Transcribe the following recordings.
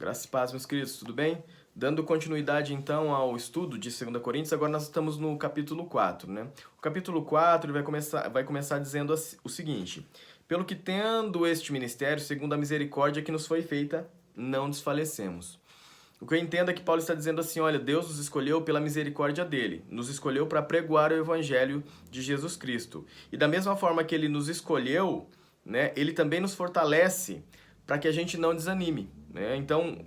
Graças e paz, meus queridos, tudo bem? Dando continuidade então ao estudo de 2 Coríntios, agora nós estamos no capítulo 4, né? O capítulo 4 vai começar dizendo o seguinte: Pelo que tendo este ministério, segundo a misericórdia que nos foi feita, não desfalecemos. O que eu entendo é que Paulo está dizendo assim, olha, Deus nos escolheu pela misericórdia dele, nos escolheu para pregoar o evangelho de Jesus Cristo. E da mesma forma que ele nos escolheu, né, ele também nos fortalece para que a gente não desanime, né? Então,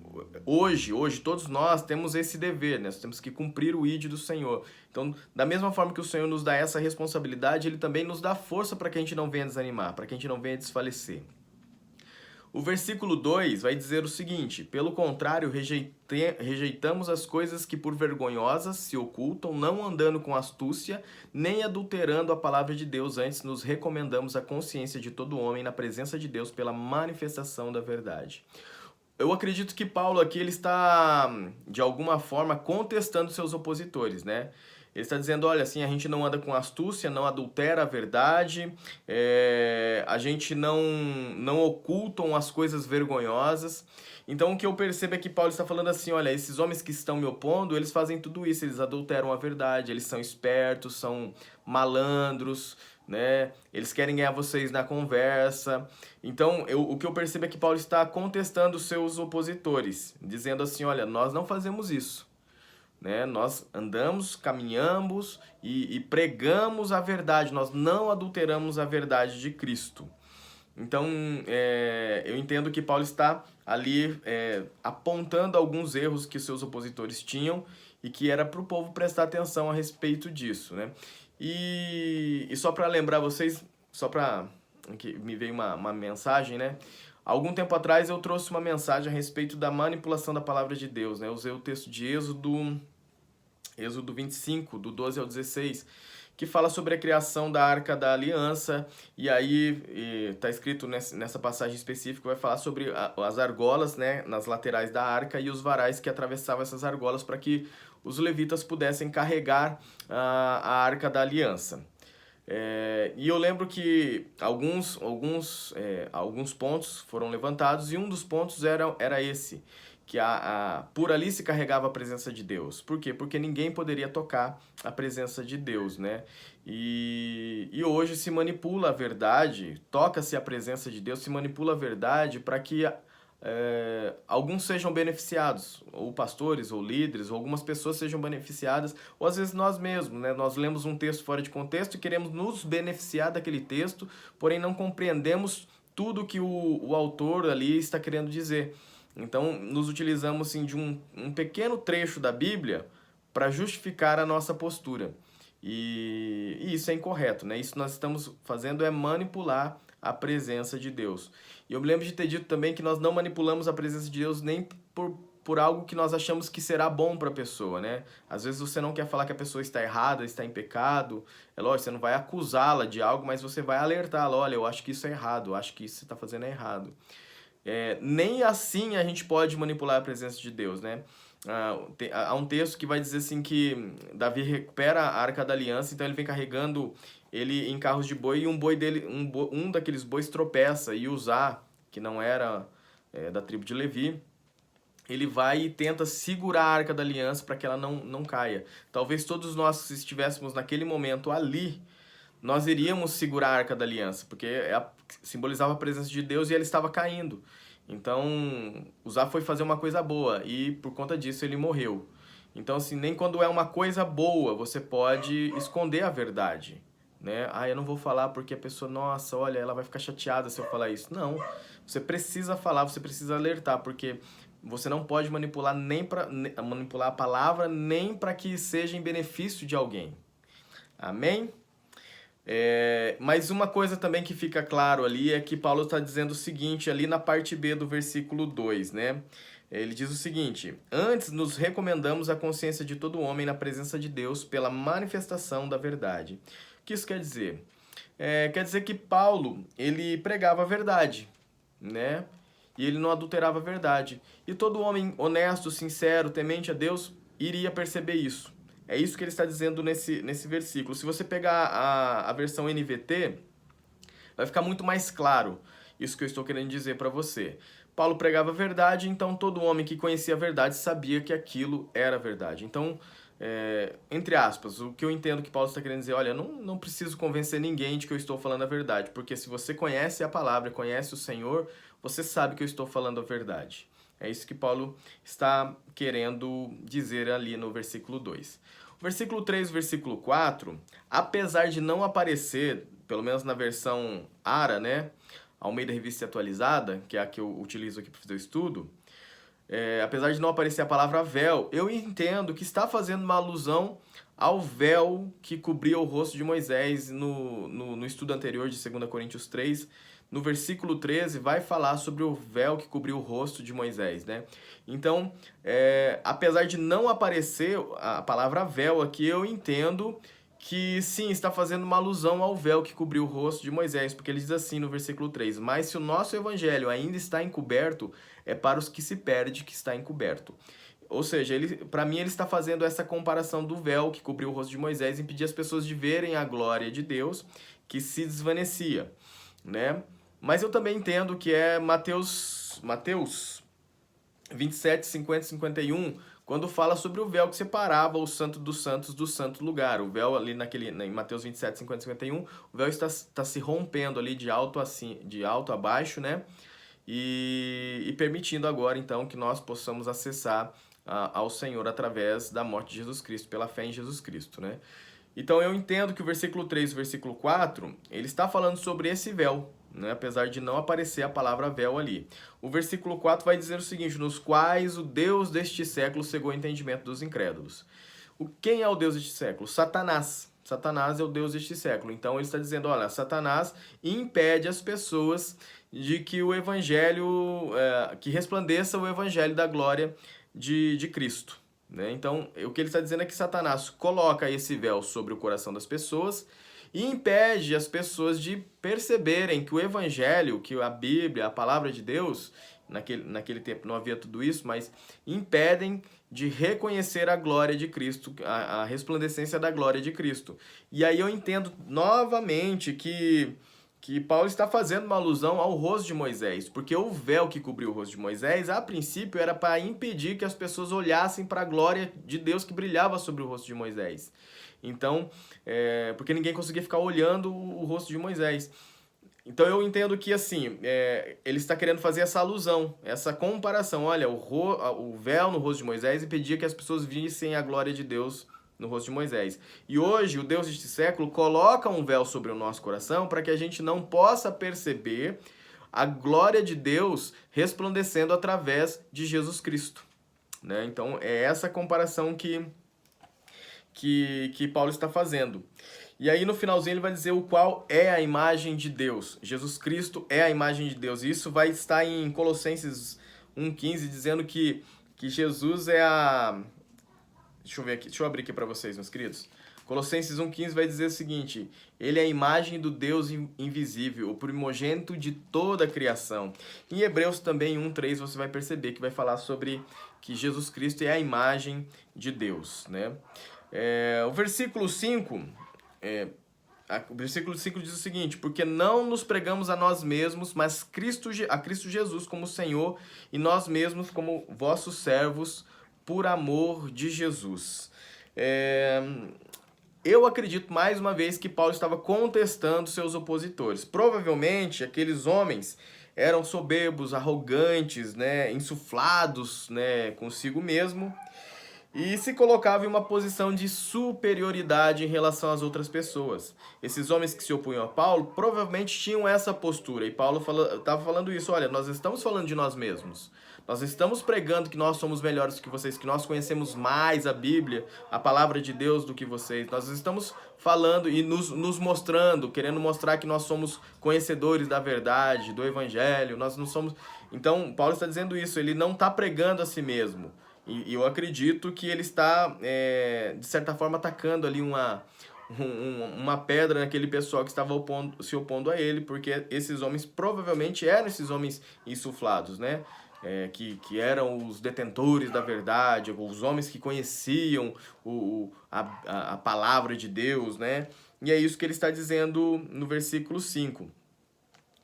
hoje, todos nós temos esse dever, né? Nós temos que cumprir o ID do Senhor. Então, da mesma forma que o Senhor nos dá essa responsabilidade, ele também nos dá força para que a gente não venha desanimar, para que a gente não venha desfalecer. O versículo 2 vai dizer o seguinte: Pelo contrário, rejeitamos as coisas que por vergonhosas se ocultam, não andando com astúcia, nem adulterando a palavra de Deus, antes nos recomendamos a consciência de todo homem na presença de Deus pela manifestação da verdade. Eu acredito que Paulo aqui ele está, de alguma forma, contestando seus opositores, né? Ele está dizendo, olha, assim, a gente não anda com astúcia, não adultera a verdade, a gente não ocultam as coisas vergonhosas. Então o que eu percebo é que Paulo está falando assim, olha, esses homens que estão me opondo, eles fazem tudo isso, eles adulteram a verdade, eles são espertos, são malandros, né? Eles querem ganhar vocês na conversa. Então, o que eu percebo é que Paulo está contestando os seus opositores, dizendo assim, olha, nós não fazemos isso, né? Nós andamos, caminhamos e pregamos a verdade, nós não adulteramos a verdade de Cristo. Então, eu entendo que Paulo está ali apontando alguns erros que seus opositores tinham e que era para o povo prestar atenção a respeito disso, né? E só para lembrar vocês, só para que me veio uma mensagem, né? Algum tempo atrás eu trouxe uma mensagem a respeito da manipulação da palavra de Deus, né? Eu usei o texto de Êxodo 25, do 12 ao 16, que fala sobre a criação da Arca da Aliança, e aí está escrito nessa passagem específica, vai falar sobre as argolas, né, nas laterais da arca e os varais que atravessavam essas argolas para que os levitas pudessem carregar a Arca da Aliança. E eu lembro que alguns pontos foram levantados e um dos pontos era esse, que por ali se carregava a presença de Deus. Por quê? Porque ninguém poderia tocar a presença de Deus, né? E hoje se manipula a verdade, toca-se a presença de Deus, se manipula a verdade para que alguns sejam beneficiados, ou pastores, ou líderes, ou algumas pessoas sejam beneficiadas, ou às vezes nós mesmos, né? Nós lemos um texto fora de contexto e queremos nos beneficiar daquele texto, porém não compreendemos tudo que o autor ali está querendo dizer. Então, nos utilizamos assim, de um pequeno trecho da Bíblia para justificar a nossa postura. E isso é incorreto, né? Isso nós estamos fazendo é manipular a presença de Deus. E eu me lembro de ter dito também que nós não manipulamos a presença de Deus nem por algo que nós achamos que será bom para a pessoa, né? Às vezes você não quer falar que a pessoa está errada, está em pecado. É lógico, você não vai acusá-la de algo, mas você vai alertá-la. Olha, eu acho que isso é errado, eu acho que isso que você está fazendo é errado. Nem assim a gente pode manipular a presença de Deus, né? Há um texto que vai dizer assim que Davi recupera a Arca da Aliança, então ele vem carregando ele em carros de boi e um boi dele, um daqueles bois tropeça e Uzá, que não era da tribo de Levi, ele vai e tenta segurar a Arca da Aliança para que ela não caia. Talvez todos nós, se estivéssemos naquele momento ali, nós iríamos segurar a Arca da Aliança, porque simbolizava a presença de Deus e ela estava caindo. Então, Uzá foi fazer uma coisa boa e por conta disso ele morreu. Então, assim, nem quando é uma coisa boa você pode esconder a verdade, né? Eu não vou falar porque a pessoa, nossa, olha, ela vai ficar chateada se eu falar isso. Não, você precisa falar, você precisa alertar, porque você não pode manipular manipular a palavra nem para que seja em benefício de alguém. Amém? Mas uma coisa também que fica claro ali é que Paulo está dizendo o seguinte, ali na parte B do versículo 2, né? Ele diz o seguinte: Antes nos recomendamos a consciência de todo homem na presença de Deus pela manifestação da verdade. O que isso quer dizer? Quer dizer que Paulo, ele pregava a verdade, né? E ele não adulterava a verdade. E todo homem honesto, sincero, temente a Deus, iria perceber isso. É isso que ele está dizendo nesse versículo. Se você pegar a versão NVT, vai ficar muito mais claro isso que eu estou querendo dizer para você. Paulo pregava a verdade, então todo homem que conhecia a verdade sabia que aquilo era verdade. Então, entre aspas, o que eu entendo que Paulo está querendo dizer, olha, não preciso convencer ninguém de que eu estou falando a verdade, porque se você conhece a palavra, conhece o Senhor, você sabe que eu estou falando a verdade. É isso que Paulo está querendo dizer ali no versículo 2. O versículo 3 e o versículo 4, apesar de não aparecer, pelo menos na versão ARA, né, Almeida Revista Atualizada, que é a que eu utilizo aqui para fazer o estudo, apesar de não aparecer a palavra véu, eu entendo que está fazendo uma alusão ao véu que cobria o rosto de Moisés no estudo anterior de 2 Coríntios 3. No versículo 13 vai falar sobre o véu que cobriu o rosto de Moisés, né? Então, apesar de não aparecer a palavra véu aqui, eu entendo que sim, está fazendo uma alusão ao véu que cobriu o rosto de Moisés, porque ele diz assim no versículo 3, mas se o nosso evangelho ainda está encoberto, é para os que se perde que está encoberto. Ou seja, para mim ele está fazendo essa comparação do véu que cobriu o rosto de Moisés e impedia as pessoas de verem a glória de Deus que se desvanecia, né? Mas eu também entendo que é Mateus 27, 50 e 51, quando fala sobre o véu que separava o santo dos santos do santo lugar. O véu ali em Mateus 27, 50 e 51, o véu está se rompendo ali de alto a baixo, né? E permitindo agora, então, que nós possamos acessar ao Senhor através da morte de Jesus Cristo, pela fé em Jesus Cristo, né? Então eu entendo que o versículo 3 e o versículo 4, ele está falando sobre esse véu, né? Apesar de não aparecer a palavra véu ali. O versículo 4 vai dizer o seguinte, nos quais o Deus deste século cegou o entendimento dos incrédulos. Quem é o Deus deste século? Satanás. Satanás é o Deus deste século. Então ele está dizendo, olha, Satanás impede as pessoas de que o evangelho, que resplandeça o evangelho da glória de Cristo, né? Então, o que ele está dizendo é que Satanás coloca esse véu sobre o coração das pessoas e impede as pessoas de perceberem que o evangelho, que a Bíblia, a palavra de Deus, naquele tempo não havia tudo isso, mas impedem de reconhecer a glória de Cristo, a resplandecência da glória de Cristo. E aí eu entendo novamente que Paulo está fazendo uma alusão ao rosto de Moisés, porque o véu que cobriu o rosto de Moisés, a princípio, era para impedir que as pessoas olhassem para a glória de Deus que brilhava sobre o rosto de Moisés. Então, porque ninguém conseguia ficar olhando o rosto de Moisés. Então eu entendo que, assim, ele está querendo fazer essa alusão, essa comparação. Olha, o véu no rosto de Moisés impedia que as pessoas vissem a glória de Deus no rosto de Moisés. E hoje, o Deus deste século coloca um véu sobre o nosso coração para que a gente não possa perceber a glória de Deus resplandecendo através de Jesus Cristo, né? Então, é essa comparação que Paulo está fazendo. E aí no finalzinho ele vai dizer o qual é a imagem de Deus. Jesus Cristo é a imagem de Deus. E isso vai estar em Colossenses 1,15, dizendo que Jesus é a... Deixa eu ver aqui, deixa eu abrir aqui para vocês, meus queridos. Colossenses 1,15 vai dizer o seguinte, ele é a imagem do Deus invisível, o primogênito de toda a criação. Em Hebreus também 1,3 você vai perceber que vai falar sobre que Jesus Cristo é a imagem de Deus, né? O versículo 5, o versículo 5 diz o seguinte, porque não nos pregamos a nós mesmos, mas a Cristo Jesus como Senhor e nós mesmos como vossos servos por amor de Jesus. Eu acredito mais uma vez que Paulo estava contestando seus opositores. Provavelmente aqueles homens eram soberbos, arrogantes, né, insuflados, né, consigo mesmo, e se colocava em uma posição de superioridade em relação às outras pessoas. Esses homens que se opunham a Paulo provavelmente tinham essa postura. E Paulo estava falando isso, olha, nós estamos falando de nós mesmos. Nós estamos pregando que nós somos melhores que vocês, que nós conhecemos mais a Bíblia, a palavra de Deus do que vocês. Nós estamos falando e nos mostrando, querendo mostrar que nós somos conhecedores da verdade, do Evangelho. Nós não somos... Então, Paulo está dizendo isso, ele não está pregando a si mesmo. E eu acredito que ele está, de certa forma, atacando ali uma pedra naquele pessoal que estava se opondo a ele, porque esses homens provavelmente eram esses homens insuflados, né? Que eram os detentores da verdade, os homens que conheciam a palavra de Deus, né? E é isso que ele está dizendo no versículo 5.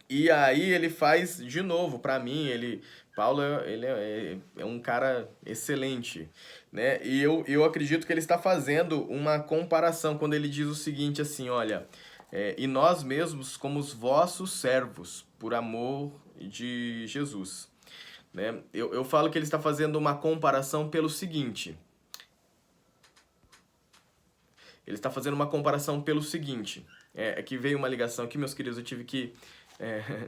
E aí ele faz de novo, para mim, Paulo ele é um cara excelente, né? E eu acredito que ele está fazendo uma comparação quando ele diz o seguinte assim, olha, e nós mesmos como os vossos servos, por amor de Jesus, né? Eu falo que ele está fazendo uma comparação pelo seguinte, ele está fazendo uma comparação pelo seguinte, é que veio uma ligação aqui, meus queridos, eu tive que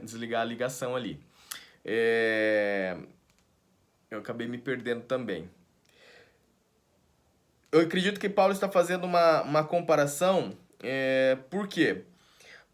desligar a ligação ali. Eu acabei me perdendo também. Eu acredito que Paulo está fazendo uma comparação, por quê?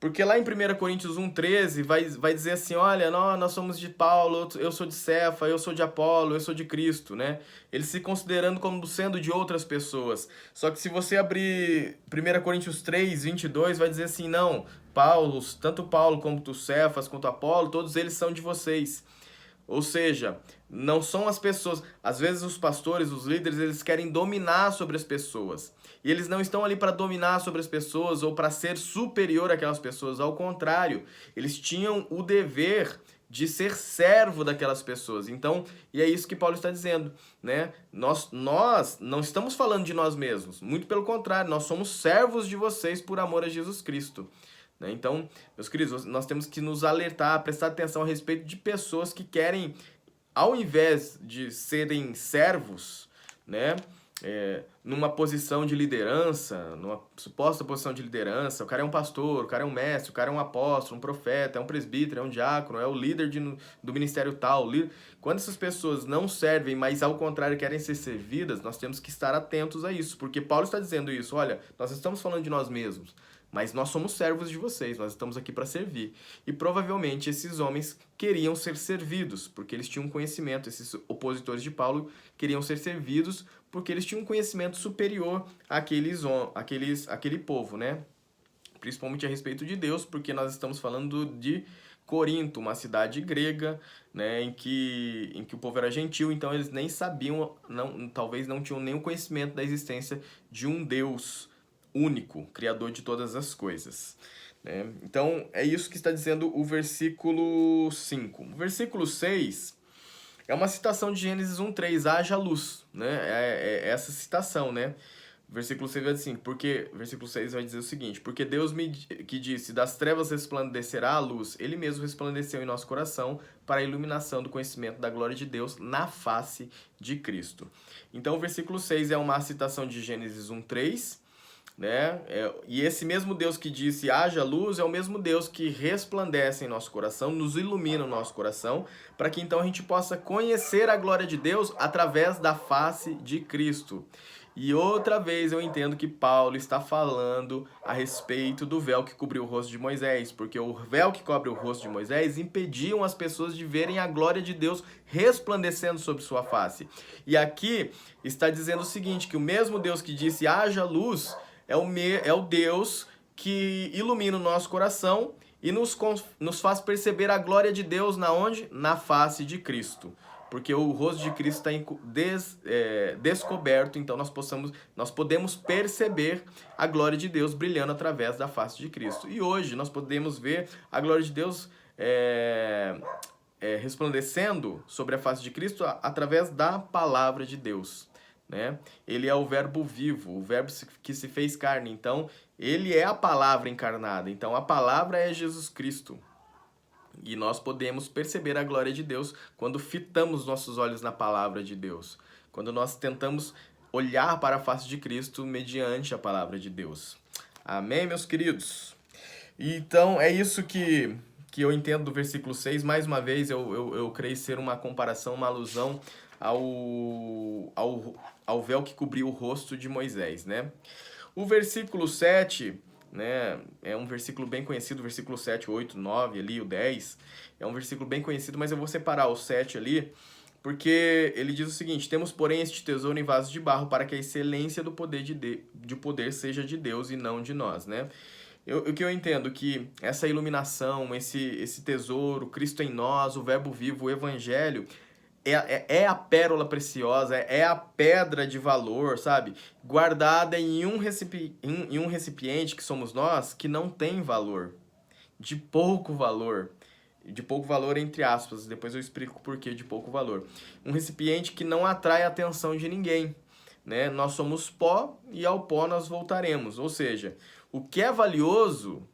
Porque lá em 1 Coríntios 1,13 vai dizer assim, olha, nós somos de Paulo, eu sou de Cefa, eu sou de Apolo, eu sou de Cristo, né? Ele se considerando como sendo de outras pessoas. Só que se você abrir 1 Coríntios 3:22 vai dizer assim, não, Paulo, tanto Paulo como tu Cefas, quanto Apolo, todos eles são de vocês. Ou seja, não são as pessoas. Às vezes os pastores, os líderes, eles querem dominar sobre as pessoas. E eles não estão ali para dominar sobre as pessoas ou para ser superior àquelas pessoas. Ao contrário, eles tinham o dever de ser servo daquelas pessoas. Então, e é isso que Paulo está dizendo, né? Nós não estamos falando de nós mesmos. Muito pelo contrário, nós somos servos de vocês por amor a Jesus Cristo. Né? Então, meus queridos, nós temos que nos alertar, prestar atenção a respeito de pessoas que querem, ao invés de serem servos, né, numa posição de liderança, numa suposta posição de liderança, o cara é um pastor, o cara é um mestre, o cara é um apóstolo, um profeta, é um presbítero, é um diácono, é o líder do ministério tal. Quando essas pessoas não servem, mas ao contrário querem ser servidas, nós temos que estar atentos a isso, porque Paulo está dizendo isso, olha, nós estamos falando de nós mesmos, mas nós somos servos de vocês, nós estamos aqui para servir. E provavelmente esses homens queriam ser servidos, porque eles tinham conhecimento, esses opositores de Paulo queriam ser servidos porque eles tinham um conhecimento superior àquele povo, né? Principalmente a respeito de Deus, porque nós estamos falando de Corinto, uma cidade grega, né, em que o povo era gentil, então eles nem sabiam, talvez não tinham nenhum conhecimento da existência de um Deus único, criador de todas as coisas. Né? Então, é isso que está dizendo o versículo 5. O versículo 6 é uma citação de Gênesis 1:3, haja luz. Né? É essa citação, né? O versículo 6 vai dizer assim, versículo 6 vai dizer o seguinte, porque Deus que disse, das trevas resplandecerá a luz, ele mesmo resplandeceu em nosso coração para a iluminação do conhecimento da glória de Deus na face de Cristo. Então, o versículo 6 é uma citação de Gênesis 1:3, né? E esse mesmo Deus que disse haja luz é o mesmo Deus que resplandece em nosso coração, nos ilumina o nosso coração, para que então a gente possa conhecer a glória de Deus através da face de Cristo. E outra vez eu entendo que Paulo está falando a respeito do véu que cobriu o rosto de Moisés, porque o véu que cobre o rosto de Moisés impediam as pessoas de verem a glória de Deus resplandecendo sobre sua face. E aqui está dizendo o seguinte, que o mesmo Deus que disse haja luz é o Deus que ilumina o nosso coração e nos faz perceber a glória de Deus na onde? Na face de Cristo. Porque o rosto de Cristo está descoberto, então nós podemos perceber a glória de Deus brilhando através da face de Cristo. E hoje nós podemos ver a glória de Deus resplandecendo sobre a face de Cristo através da palavra de Deus. Né? Ele é o verbo vivo, o verbo que se fez carne, então ele é a palavra encarnada, então a palavra é Jesus Cristo. E nós podemos perceber a glória de Deus quando fitamos nossos olhos na palavra de Deus, quando nós tentamos olhar para a face de Cristo mediante a palavra de Deus. Amém, meus queridos? Então é isso que eu entendo do versículo 6, mais uma vez eu creio ser uma comparação, uma alusão ao véu que cobriu o rosto de Moisés, né? O versículo 7, né, é um versículo bem conhecido, o versículo 7, 8, 9, ali, o 10, é um versículo bem conhecido, mas eu vou separar o 7 ali, porque ele diz o seguinte, temos, porém, este tesouro em vasos de barro para que a excelência do poder de poder seja de Deus e não de nós, né? O que eu entendo que essa iluminação, esse tesouro, Cristo em nós, o verbo vivo, o evangelho, é a pérola preciosa, é a pedra de valor, sabe? Guardada em um recipiente que somos nós, que não tem valor, de pouco valor. de pouco valor entre aspas, depois eu explico o porquê de pouco valor. Um recipiente que não atrai a atenção de ninguém, né? Nós somos pó e ao pó nós voltaremos. Ou seja, o que é valioso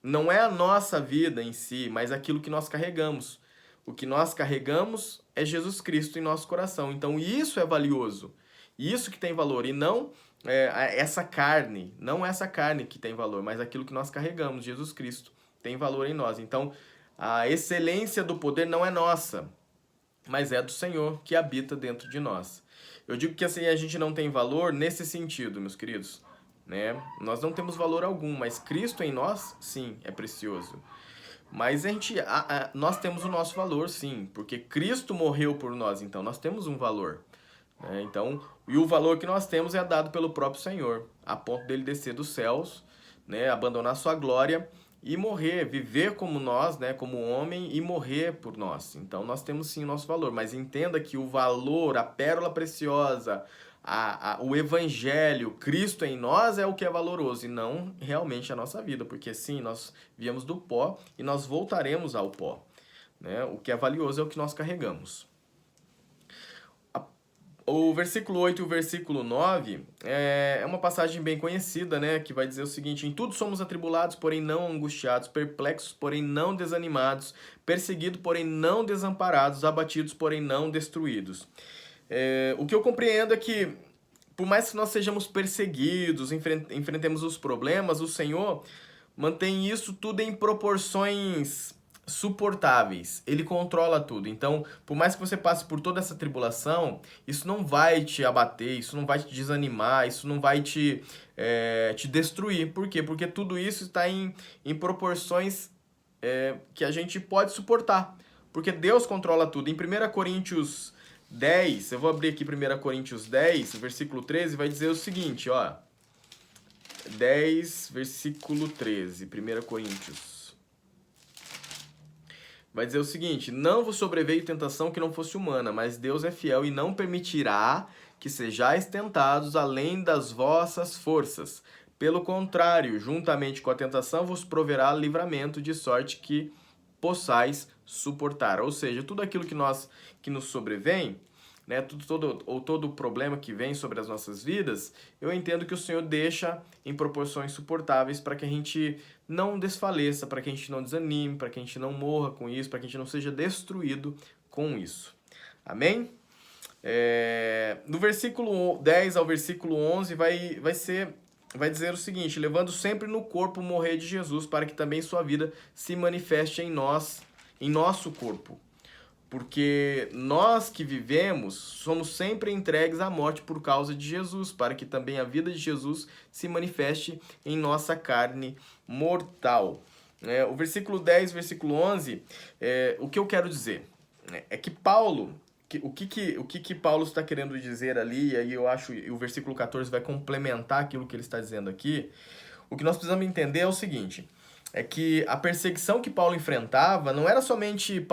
não é a nossa vida em si, mas aquilo que nós carregamos. O que nós carregamos é Jesus Cristo em nosso coração. Então isso é valioso. Isso que tem valor. E não essa carne. Não essa carne que tem valor, mas aquilo que nós carregamos. Jesus Cristo tem valor em nós. Então a excelência do poder não é nossa, mas é do Senhor que habita dentro de nós. Eu digo que assim, a gente não tem valor nesse sentido, meus queridos, né? Nós não temos valor algum, mas Cristo em nós, sim, é precioso. Mas nós temos o nosso valor, sim, porque Cristo morreu por nós, então nós temos um valor, né? Então, e o valor que nós temos é dado pelo próprio Senhor, a ponto dele descer dos céus, né, abandonar sua glória e morrer, viver como nós, né, como homem e morrer por nós. Então nós temos sim o nosso valor, mas entenda que o valor, a pérola preciosa, o evangelho, Cristo em nós é o que é valoroso e não realmente a nossa vida, porque sim, nós viemos do pó e nós voltaremos ao pó, né? O que é valioso é o que nós carregamos. O versículo 8 e o versículo 9 é uma passagem bem conhecida, né? Que vai dizer o seguinte: em tudo somos atribulados, porém não angustiados, perplexos, porém não desanimados, perseguidos, porém não desamparados, abatidos, porém não destruídos. O que eu compreendo é que, por mais que nós sejamos perseguidos, enfrentemos os problemas, o Senhor mantém isso tudo em proporções suportáveis. Ele controla tudo. Então, por mais que você passe por toda essa tribulação, isso não vai te abater, isso não vai te desanimar, isso não vai te destruir. Por quê? Porque tudo isso está em proporções que a gente pode suportar. Porque Deus controla tudo. Em 1 Coríntios 10, eu vou abrir aqui 1 Coríntios 10, versículo 13, vai dizer o seguinte, ó. 10, versículo 13, 1 Coríntios. Vai dizer o seguinte: não vos sobreveio tentação que não fosse humana, mas Deus é fiel e não permitirá que sejais tentados além das vossas forças. Pelo contrário, juntamente com a tentação vos proverá livramento, de sorte que possais suportar. Ou seja, tudo aquilo que nos sobrevém, né, todo problema que vem sobre as nossas vidas, eu entendo que o Senhor deixa em proporções suportáveis para que a gente não desfaleça, para que a gente não desanime, para que a gente não morra com isso, para que a gente não seja destruído com isso. Amém? No versículo 10 ao versículo 11 vai dizer o seguinte: levando sempre no corpo o morrer de Jesus, para que também sua vida se manifeste em nós, em nosso corpo. Porque nós que vivemos somos sempre entregues à morte por causa de Jesus, para que também a vida de Jesus se manifeste em nossa carne mortal. O versículo 10, versículo 11, o que eu quero dizer é que Paulo, o que Paulo está querendo dizer ali, e aí eu acho que o versículo 14 vai complementar aquilo que ele está dizendo aqui. O que nós precisamos entender é o seguinte: é que a perseguição que Paulo enfrentava não era somente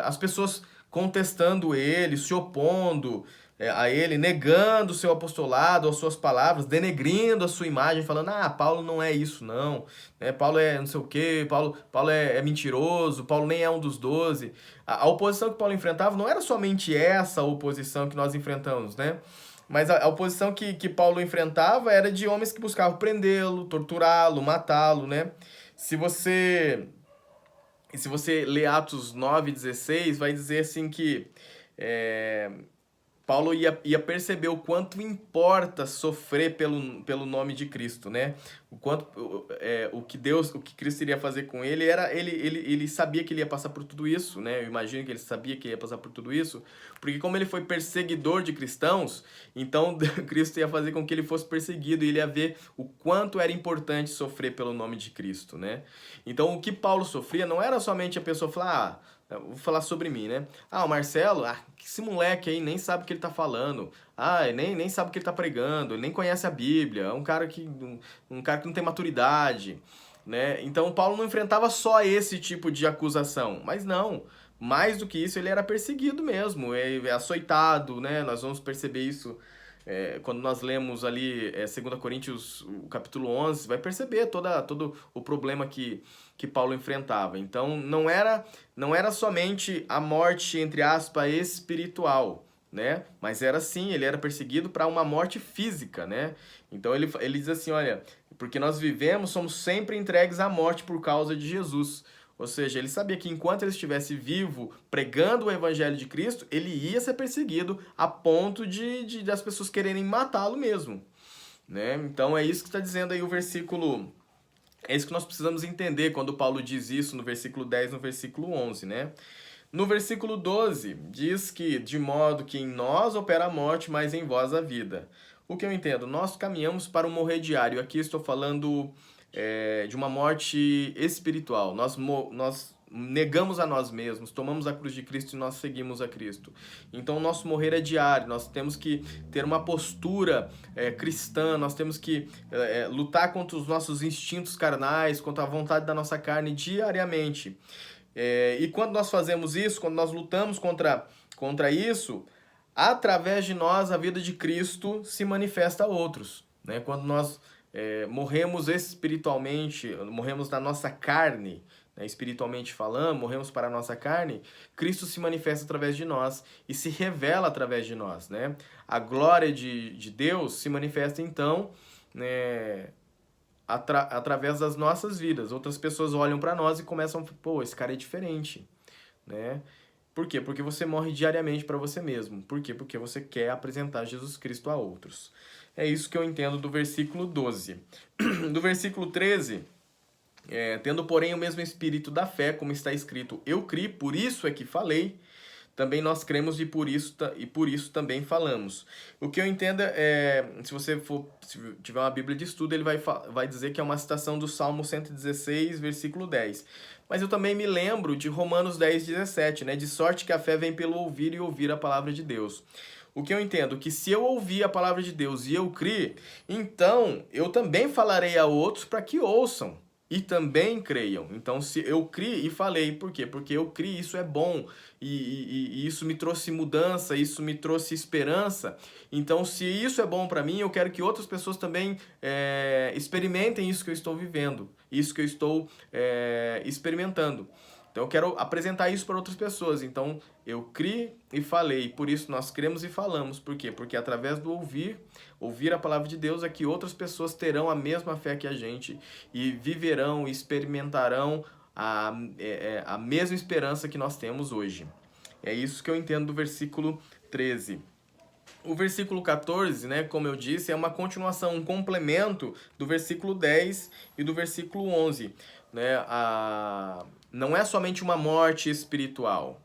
as pessoas contestando ele, se opondo a ele, negando o seu apostolado, as suas palavras, denegrindo a sua imagem, falando, Paulo não é isso não, Paulo é não sei o quê, Paulo é mentiroso, Paulo nem é um dos 12. A oposição que Paulo enfrentava não era somente essa oposição que nós enfrentamos, né? Mas a oposição que Paulo enfrentava era de homens que buscavam prendê-lo, torturá-lo, matá-lo, né? Se você ler Atos 9:16, vai dizer assim que Paulo ia perceber o quanto importa sofrer pelo nome de Cristo, né? O que Cristo iria fazer com ele ele sabia que ele ia passar por tudo isso, né? Eu imagino que ele sabia que ele ia passar por tudo isso, porque como ele foi perseguidor de cristãos, então Cristo ia fazer com que ele fosse perseguido e ele ia ver o quanto era importante sofrer pelo nome de Cristo, né? Então o que Paulo sofria não era somente a pessoa falar, vou falar sobre mim, né? O Marcelo, esse moleque aí nem sabe o que ele tá falando. Nem sabe o que ele tá pregando, ele nem conhece a Bíblia, é um cara que não tem maturidade, né? Então Paulo não enfrentava só esse tipo de acusação, mas não, mais do que isso, ele era perseguido mesmo, açoitado, né? Nós vamos perceber isso quando nós lemos ali 2 Coríntios, o capítulo 11, vai perceber todo o problema que Paulo enfrentava. Então, não era somente a morte, entre aspas, espiritual, né? Mas era sim, ele era perseguido para uma morte física, né? Então ele diz assim, olha, porque nós vivemos, somos sempre entregues à morte por causa de Jesus. Ou seja, ele sabia que enquanto ele estivesse vivo, pregando o evangelho de Cristo, ele ia ser perseguido a ponto de as pessoas quererem matá-lo mesmo, né? Então é isso que está dizendo aí o versículo. É isso que nós precisamos entender quando Paulo diz isso no versículo 10, no versículo 11, né? No versículo 12, diz que, de modo que em nós opera a morte, mas em vós a vida. O que eu entendo? Nós caminhamos para o morrer diário. Aqui estou falando de uma morte espiritual. Nós negamos a nós mesmos, tomamos a cruz de Cristo e nós seguimos a Cristo. Então, o nosso morrer é diário. Nós temos que ter uma postura cristã, nós temos que lutar contra os nossos instintos carnais, contra a vontade da nossa carne diariamente. E quando nós fazemos isso, quando nós lutamos contra isso, através de nós a vida de Cristo se manifesta a outros, né? Quando nós morremos espiritualmente, morremos na nossa carne, né? Espiritualmente falando, morremos para a nossa carne, Cristo se manifesta através de nós e se revela através de nós, né? A glória de Deus se manifesta então, né, através das nossas vidas. Outras pessoas olham para nós e começam, pô, esse cara é diferente, né? Por quê? Porque você morre diariamente para você mesmo. Por quê? Porque você quer apresentar Jesus Cristo a outros. É isso que eu entendo do versículo 12. Do versículo 13, tendo porém o mesmo espírito da fé, como está escrito, eu criei, por isso é que falei, também nós cremos e por isso também falamos. O que eu entendo se tiver uma Bíblia de estudo, ele vai dizer que é uma citação do Salmo 116, versículo 10. Mas eu também me lembro de Romanos 10, 17, né? De sorte que a fé vem pelo ouvir e ouvir a palavra de Deus. O que eu entendo? Que se eu ouvir a palavra de Deus e eu crer, então eu também falarei a outros para que ouçam e também creiam. Então, se eu criei e falei, por quê? Porque eu criei, isso é bom, e isso me trouxe mudança, isso me trouxe esperança. Então, se isso é bom para mim, eu quero que outras pessoas também experimentem isso que eu estou vivendo, isso que eu estou experimentando. Então, eu quero apresentar isso para outras pessoas. Então, eu criei e falei, por isso nós cremos e falamos. Por quê? Porque através do ouvir a palavra de Deus, é que outras pessoas terão a mesma fé que a gente e viverão e experimentarão a mesma esperança que nós temos hoje. É isso que eu entendo do versículo 13. O versículo 14, né, como eu disse, é uma continuação, um complemento do versículo 10 e do versículo 11. Né? Não é somente uma morte espiritual,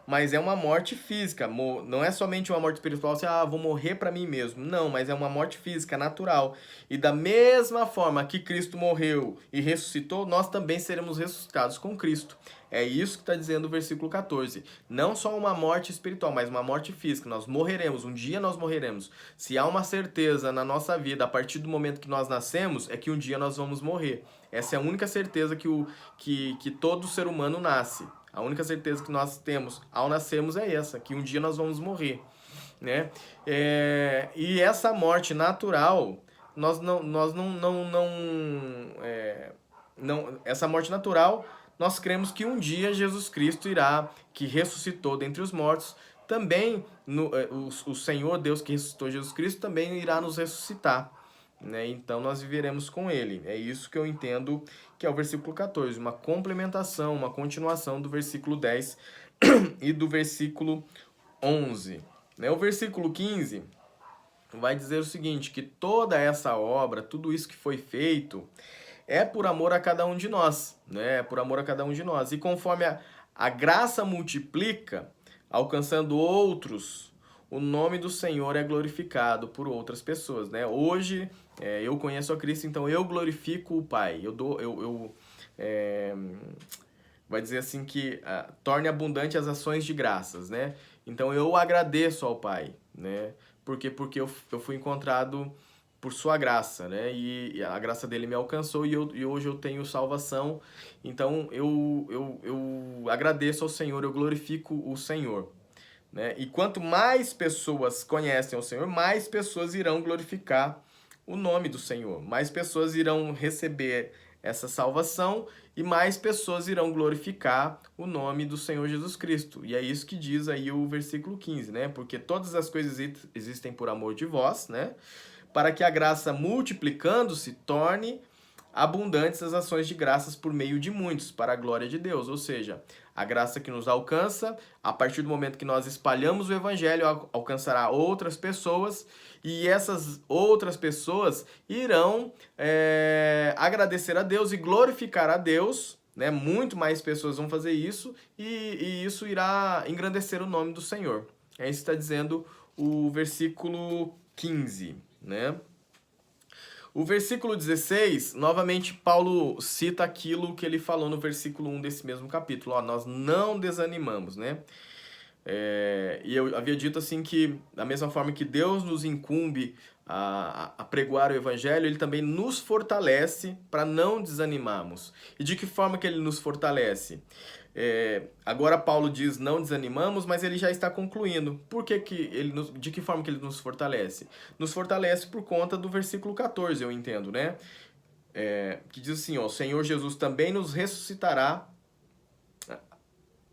mas é uma morte física. Não é somente uma morte espiritual, assim, vou morrer para mim mesmo. Não, mas é uma morte física, natural. E da mesma forma que Cristo morreu e ressuscitou, nós também seremos ressuscitados com Cristo. É isso que está dizendo o versículo 14. Não só uma morte espiritual, mas uma morte física. Nós morreremos, um dia nós morreremos. Se há uma certeza na nossa vida, a partir do momento que nós nascemos, é que um dia nós vamos morrer. Essa é a única certeza que todo ser humano nasce. A única certeza que nós temos ao nascermos é essa, que um dia nós vamos morrer, né? E essa morte natural, essa morte natural, nós cremos que um dia Jesus Cristo que ressuscitou dentre os mortos, também o Senhor Deus que ressuscitou Jesus Cristo também irá nos ressuscitar. Né? Então nós viveremos com ele. É isso que eu entendo que é o versículo 14, uma complementação, uma continuação do versículo 10 e do versículo 11. Né? O versículo 15 vai dizer o seguinte, que toda essa obra, tudo isso que foi feito, é por amor a cada um de nós, né? É por amor a cada um de nós. E conforme a graça multiplica, alcançando outros, o nome do Senhor é glorificado por outras pessoas, né? Hoje, eu conheço a Cristo, então eu glorifico o Pai. Vai dizer assim que torne abundante as ações de graças, né? Então eu agradeço ao Pai, né? Porque eu fui encontrado por sua graça, né? E a graça dele me alcançou e hoje eu tenho salvação. Então eu agradeço ao Senhor, eu glorifico o Senhor. né? E quanto mais pessoas conhecem o Senhor, mais pessoas irão glorificar o nome do Senhor. Mais pessoas irão receber essa salvação e mais pessoas irão glorificar o nome do Senhor Jesus Cristo. E é isso que diz aí o versículo 15, né? Porque todas as coisas existem por amor de vós, né? Para que a graça multiplicando-se torne abundantes as ações de graças por meio de muitos, para a glória de Deus. Ou seja, a graça que nos alcança, a partir do momento que nós espalhamos o evangelho, alcançará outras pessoas, e essas outras pessoas irão agradecer a Deus e glorificar a Deus, né? Muito mais pessoas vão fazer isso, e isso irá engrandecer o nome do Senhor. É isso que está dizendo o versículo 15, né? O versículo 16, novamente, Paulo cita aquilo que ele falou no versículo 1 desse mesmo capítulo. Ó, nós não desanimamos, né? E eu havia dito assim que, da mesma forma que Deus nos incumbe a pregoar o evangelho, ele também nos fortalece para não desanimarmos. E de que forma que ele nos fortalece? Agora Paulo diz não desanimamos, mas ele já está concluindo. Por que de que forma que ele nos fortalece? Nos fortalece por conta do versículo 14, eu entendo, né? Que diz assim, ó, o Senhor Jesus também nos ressuscitará,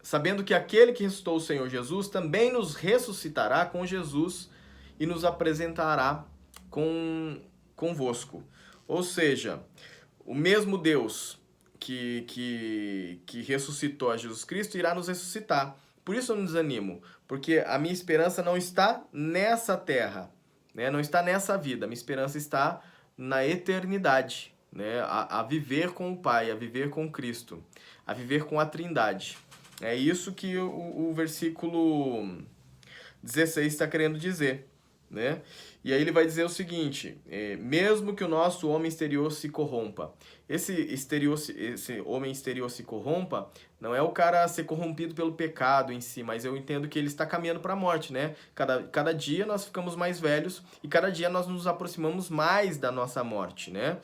sabendo que aquele que ressuscitou o Senhor Jesus também nos ressuscitará com Jesus e nos apresentará convosco. Ou seja, o mesmo Deus que ressuscitou a Jesus Cristo irá nos ressuscitar. Por isso eu não desanimo, porque a minha esperança não está nessa terra, né? Não está nessa vida, a minha esperança está na eternidade, né? A viver com o Pai, a viver com Cristo, a viver com a Trindade. É isso que o versículo 16 está querendo dizer, né? E aí ele vai dizer o seguinte, mesmo que o nosso homem exterior se corrompa. Esse homem exterior se corrompa, não é o cara ser corrompido pelo pecado em si, mas eu entendo que ele está caminhando para a morte, né? Cada dia nós ficamos mais velhos e cada dia nós nos aproximamos mais da nossa morte, né?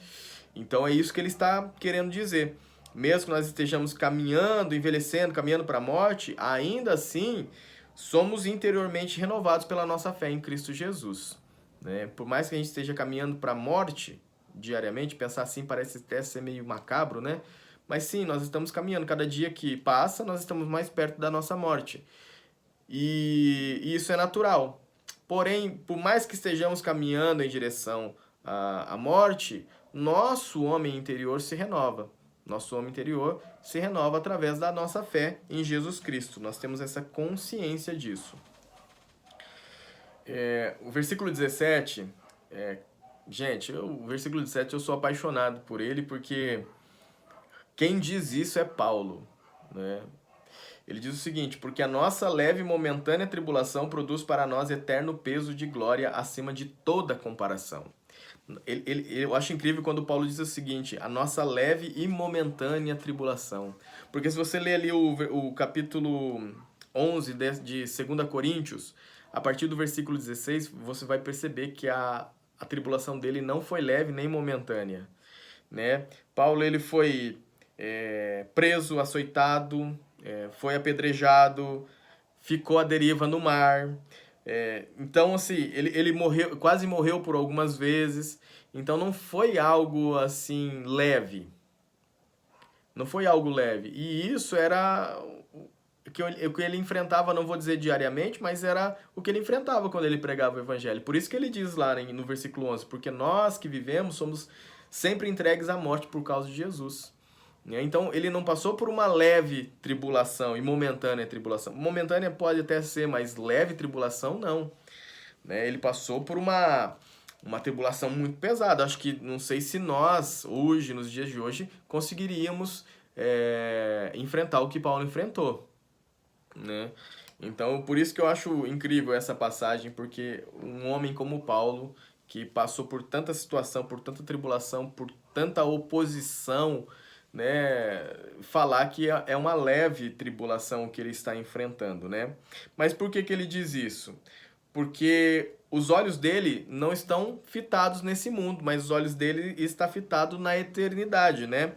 Então é isso que ele está querendo dizer. Mesmo que nós estejamos caminhando, envelhecendo, caminhando para a morte, ainda assim somos interiormente renovados pela nossa fé em Cristo Jesus, né? Por mais que a gente esteja caminhando para a morte diariamente, pensar assim parece até ser meio macabro, né? Mas sim, nós estamos caminhando. Cada dia que passa, nós estamos mais perto da nossa morte. E isso é natural. Porém, por mais que estejamos caminhando em direção à morte, nosso homem interior se renova. Nosso homem interior se renova através da nossa fé em Jesus Cristo. Nós temos essa consciência disso. O versículo 17, gente, o versículo 17 eu sou apaixonado por ele, porque quem diz isso é Paulo, né? Ele diz o seguinte, porque a nossa leve e momentânea tribulação produz para nós eterno peso de glória acima de toda comparação. Eu acho incrível quando Paulo diz o seguinte, a nossa leve e momentânea tribulação. Porque se você ler ali o capítulo 11 de 2 Coríntios, a partir do versículo 16, você vai perceber que a tribulação dele não foi leve nem momentânea, né? Paulo ele foi preso, açoitado, foi apedrejado, ficou à deriva no mar. Então, assim, ele morreu, quase morreu por algumas vezes. Então, não foi algo, assim, leve. Não foi algo leve. E isso era o que ele enfrentava, não vou dizer diariamente, mas era o que ele enfrentava quando ele pregava o evangelho. Por isso que ele diz lá no versículo 11, porque nós que vivemos somos sempre entregues à morte por causa de Jesus. Então, ele não passou por uma leve tribulação e momentânea tribulação. Momentânea pode até ser, mas leve tribulação, não. Ele passou por uma tribulação muito pesada. Acho que, não sei se nós, hoje, nos dias de hoje, conseguiríamos enfrentar o que Paulo enfrentou, né? Então, por isso que eu acho incrível essa passagem, porque um homem como Paulo, que passou por tanta situação, por tanta tribulação, por tanta oposição, né, falar que é uma leve tribulação que ele está enfrentando, né? Mas por que ele diz isso? Porque os olhos dele não estão fitados nesse mundo, mas os olhos dele estão fitados na eternidade, né?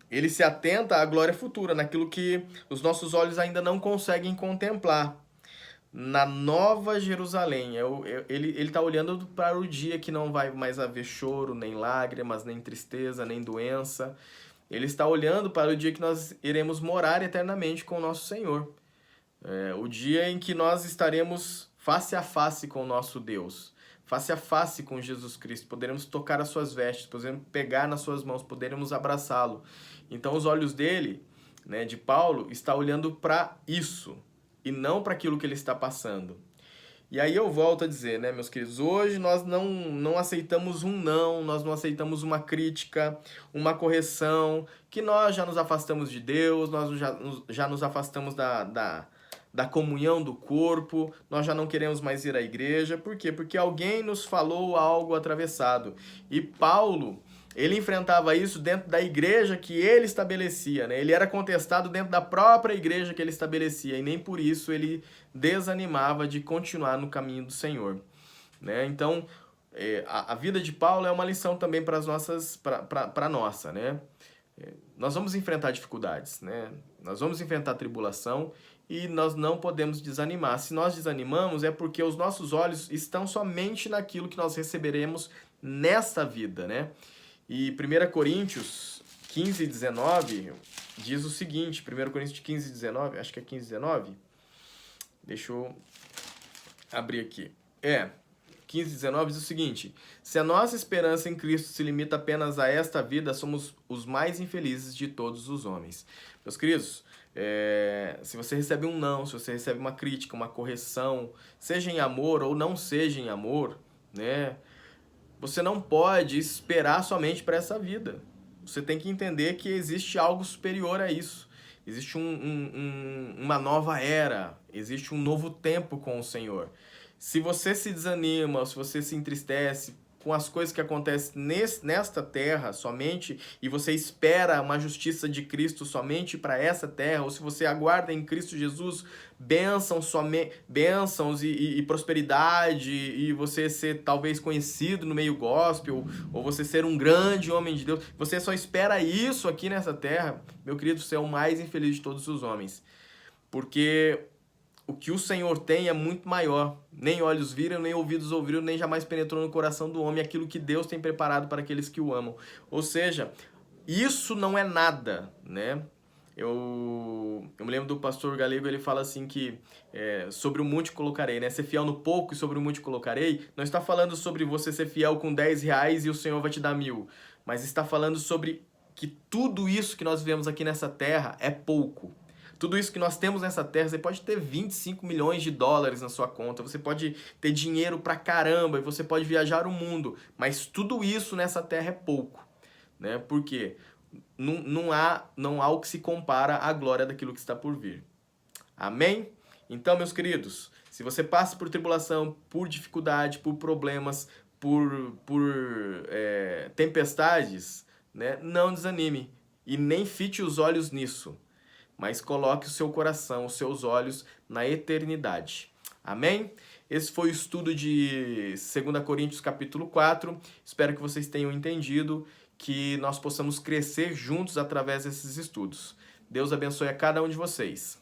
ele se atenta à glória futura, naquilo que os nossos olhos ainda não conseguem contemplar. Na Nova Jerusalém, ele está olhando para o dia que não vai mais haver choro, nem lágrimas, nem tristeza, nem doença. Ele está olhando para o dia que nós iremos morar eternamente com o nosso Senhor. O dia em que nós estaremos face a face com o nosso Deus, face a face com Jesus Cristo, poderemos tocar as suas vestes, poderemos pegar nas suas mãos, poderemos abraçá-lo. Então os olhos dele, né, de Paulo, está olhando para isso e não para aquilo que ele está passando. E aí eu volto a dizer, né, meus queridos, hoje nós não aceitamos um não, nós não aceitamos uma crítica, uma correção, que nós já nos afastamos de Deus, nós já nos afastamos da comunhão do corpo, nós já não queremos mais ir à igreja. Por quê? Porque alguém nos falou algo atravessado. E Paulo, ele enfrentava isso dentro da igreja que ele estabelecia, né? Ele era contestado dentro da própria igreja que ele estabelecia, e nem por isso ele desanimava de continuar no caminho do Senhor, né? Então, a vida de Paulo é uma lição também para a nossa, né? Nós vamos enfrentar dificuldades, né? Nós vamos enfrentar tribulação e nós não podemos desanimar. Se nós desanimamos, é porque os nossos olhos estão somente naquilo que nós receberemos nesta vida, né? E 1 Coríntios 15, 19 diz o seguinte, 1 Coríntios 15, 19, acho que é 15, 19, deixa eu abrir aqui. 15, 19 diz o seguinte: se a nossa esperança em Cristo se limita apenas a esta vida, somos os mais infelizes de todos os homens. Meus queridos, se você recebe um não, se você recebe uma crítica, uma correção, seja em amor ou não seja em amor, né? Você não pode esperar somente para essa vida. Você tem que entender que existe algo superior a isso. Existe uma nova era, existe um novo tempo com o Senhor. Se você se desanima, se você se entristece com as coisas que acontecem nesta terra somente, e você espera uma justiça de Cristo somente para essa terra, ou se você aguarda em Cristo Jesus bênçãos e prosperidade, e você ser talvez conhecido no meio gospel, ou você ser um grande homem de Deus, você só espera isso aqui nessa terra, meu querido, você é o mais infeliz de todos os homens. Porque o que o Senhor tem é muito maior. Nem olhos viram, nem ouvidos ouviram, nem jamais penetrou no coração do homem aquilo que Deus tem preparado para aqueles que o amam. Ou seja, isso não é nada, né? Eu me lembro do pastor Galego, ele fala assim que sobre o monte colocarei, né? Ser fiel no pouco e sobre o monte colocarei. Não está falando sobre você ser fiel com 10 reais e o Senhor vai te dar 1000. Mas está falando sobre que tudo isso que nós vivemos aqui nessa terra é pouco. Tudo isso que nós temos nessa terra, você pode ter 25 milhões de dólares na sua conta, você pode ter dinheiro pra caramba e você pode viajar o mundo, mas tudo isso nessa terra é pouco, né? Por quê? Não há o que se compara à glória daquilo que está por vir. Amém? Então, meus queridos, se você passa por tribulação, por dificuldade, por problemas, por tempestades, né? Não desanime e nem fite os olhos nisso, mas coloque o seu coração, os seus olhos na eternidade. Amém? Esse foi o estudo de 2 Coríntios capítulo 4. Espero que vocês tenham entendido, que nós possamos crescer juntos através desses estudos. Deus abençoe a cada um de vocês.